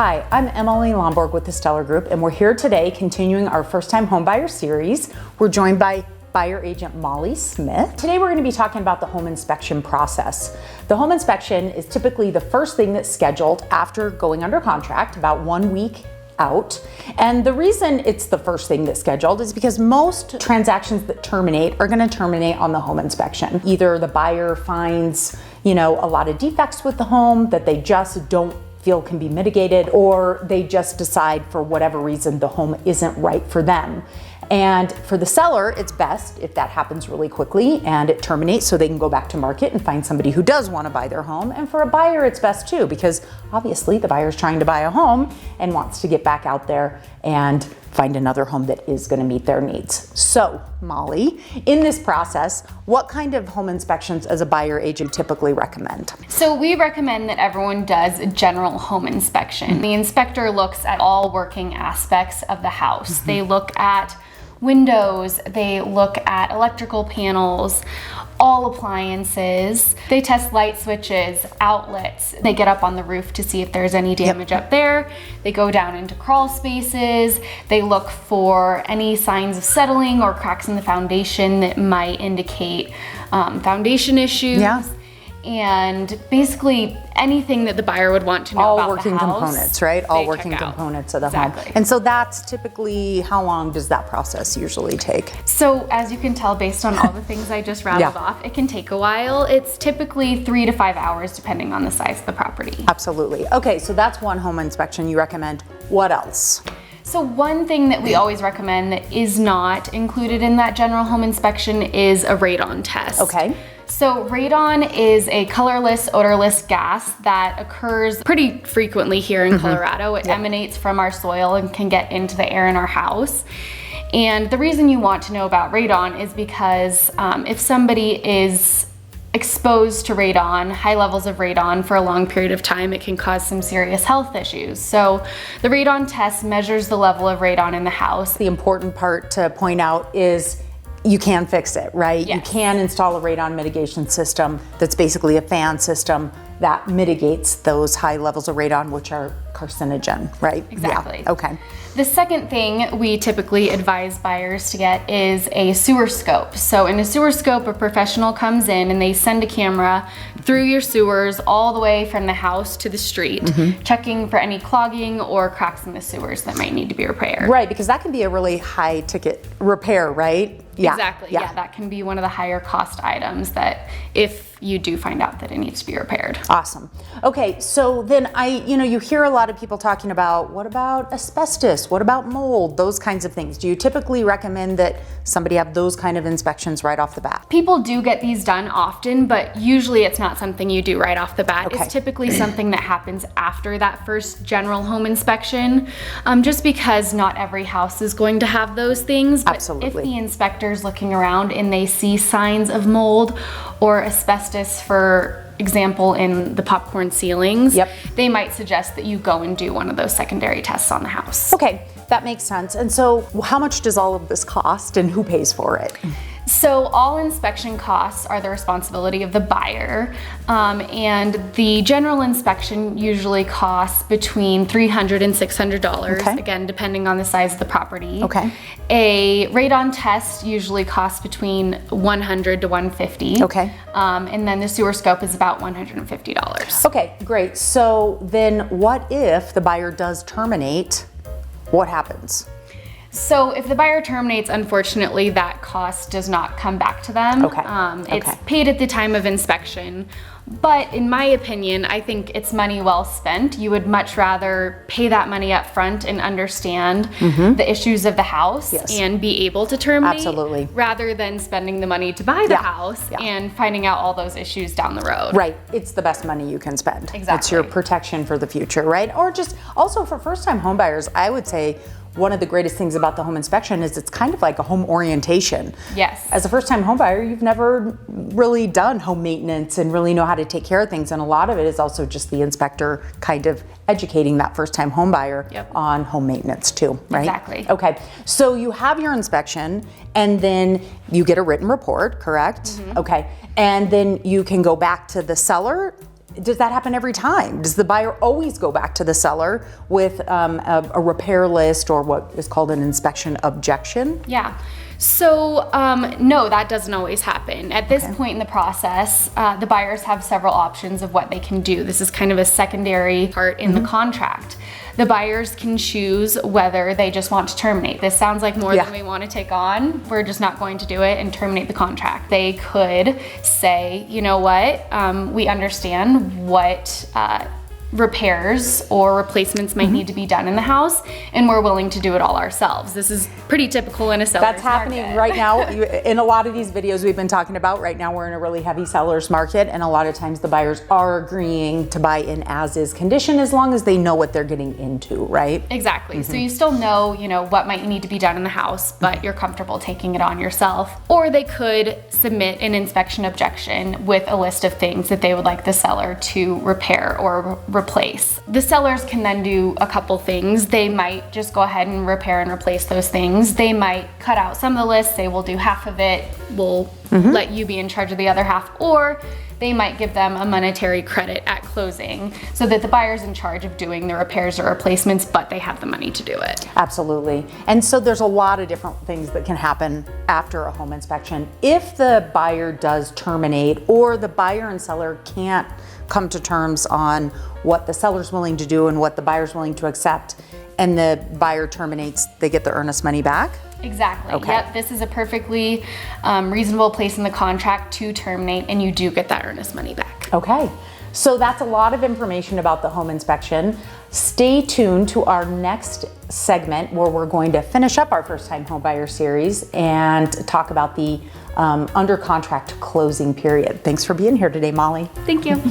Hi, I'm Emily Lonborg with the Steller Group, and we're here today continuing our First-Time Homebuyer Series. We're joined by buyer agent Molly Smith. Today we're going to be talking about the home inspection process. The home inspection is typically the first thing that's scheduled after going under contract, about 1 week out. And the reason it's the first thing that's scheduled is because most transactions that terminate are going to terminate on the home inspection. Either the buyer finds, a lot of defects with the home that they just don't feel can be mitigated, or they just decide for whatever reason the home isn't right for them. And for the seller, it's best if that happens really quickly and it terminates so they can go back to market and find somebody who does want to buy their home. And for a buyer, it's best too, because obviously the buyer's trying to buy a home and wants to get back out there and find another home that is going to meet their needs. So, Molly, in this process, what kind of home inspections as a buyer agent typically recommend? So we recommend that everyone does a general home inspection. The inspector looks at all working aspects of the house. They look at windows, they look at electrical panels, all appliances. They test light switches, outlets. They get up on the roof to see if there's any damage up there. They go down into crawl spaces. They look for any signs of settling or cracks in the foundation that might indicate foundation issues. And basically anything that the buyer would want to know about the house. All working components, right? All working components of the home. And so that's typically, how long does that process usually take? So as you can tell, based on all the things I just rattled off, it can take a while. It's typically 3 to 5 hours depending on the size of the property. Absolutely. Okay, so that's one home inspection you recommend. What else? So one thing that we always recommend that is not included in that general home inspection is a radon test. Okay. So radon is a colorless, odorless gas that occurs pretty frequently here in Colorado. It emanates from our soil and can get into the air in our house. And the reason you want to know about radon is because if somebody is exposed to radon, high levels of radon for a long period of time, it can cause some serious health issues. So the radon test measures the level of radon in the house. The important part to point out is you can fix it, right? Yes. You can install a radon mitigation system that's basically a fan system that mitigates those high levels of radon, which are carcinogen, right? Exactly. Yeah. Okay. The second thing we typically advise buyers to get is a sewer scope. So in a sewer scope, a professional comes in and they send a camera through your sewers all the way from the house to the street, checking for any clogging or cracks in the sewers that might need to be repaired. Right, because that can be a really high ticket repair, right? Yeah. Exactly. Yeah, that can be one of the higher cost items that if you do find out that it needs to be repaired. Awesome. Okay, so then you hear a lot of people talking about, what about asbestos? What about mold? Those kinds of things. Do you typically recommend that somebody have those kind of inspections right off the bat? People do get these done often, but usually it's not something you do right off the bat. Okay. It's typically something that happens after that first general home inspection, just because not every house is going to have those things. But Absolutely. if the inspector's looking around and they see signs of mold or asbestos, for example, in the popcorn ceilings, they might suggest that you go and do one of those secondary tests on the house. Okay, that makes sense. And so how much does all of this cost and who pays for it? So all inspection costs are the responsibility of the buyer, and the general inspection usually costs between $300 and $600, again, depending on the size of the property. Okay. A radon test usually costs between $100 to $150. Okay. And then the sewer scope is about $150. Okay, great. So then what if the buyer does terminate? What happens? So if the buyer terminates, unfortunately, that cost does not come back to them. It's paid at the time of inspection. But in my opinion, I think it's money well spent. You would much rather pay that money up front and understand the issues of the house and be able to terminate, rather than spending the money to buy the house and finding out all those issues down the road. Right, it's the best money you can spend. Exactly. It's your protection for the future, right? Or just also for first-time homebuyers, I would say one of the greatest things about the home inspection is it's kind of like a home orientation. Yes. As a first-time homebuyer, you've never really done home maintenance and really know how to take care of things. And a lot of it is also just the inspector kind of educating that first-time homebuyer on home maintenance too, right? Exactly. Okay, so you have your inspection and then you get a written report, correct? Okay, and then you can go back to the seller does that happen every time? Does the buyer always go back to the seller with a repair list or what is called an inspection objection? Yeah. So no, that doesn't always happen. At this point in the process, the buyers have several options of what they can do. This is kind of a secondary part in the contract. The buyers can choose whether they just want to terminate. This sounds like more than we want to take on. We're just not going to do it and terminate the contract. They could say, you know what, we understand what repairs or replacements might need to be done in the house, and we're willing to do it all ourselves. This is pretty typical in a seller's That's happening market. right now. In a lot of these videos we've been talking about, right now we're in a really heavy seller's market, and a lot of times the buyers are agreeing to buy in as-is condition as long as they know what they're getting into, right? Exactly. So you still know, what might need to be done in the house, but you're comfortable taking it on yourself. Or they could submit an inspection objection with a list of things that they would like the seller to repair or replace. The sellers can then do a couple things. They might just go ahead and repair and replace those things. They might cut out some of the list, say we'll do half of it, we'll let you be in charge of the other half, or they might give them a monetary credit at closing so that the buyer's in charge of doing the repairs or replacements, but they have the money to do it. Absolutely. And so there's a lot of different things that can happen after a home inspection. If the buyer does terminate, or the buyer and seller can't come to terms on what the seller's willing to do and what the buyer's willing to accept, and the buyer terminates, they get the earnest money back? Exactly. Okay. Yep. This is a perfectly reasonable place in the contract to terminate, and you do get that earnest money back. Okay. So that's a lot of information about the home inspection. Stay tuned to our next segment where we're going to finish up our First-Time Homebuyer Series and talk about the under contract closing period. Thanks for being here today, Molly. Thank you.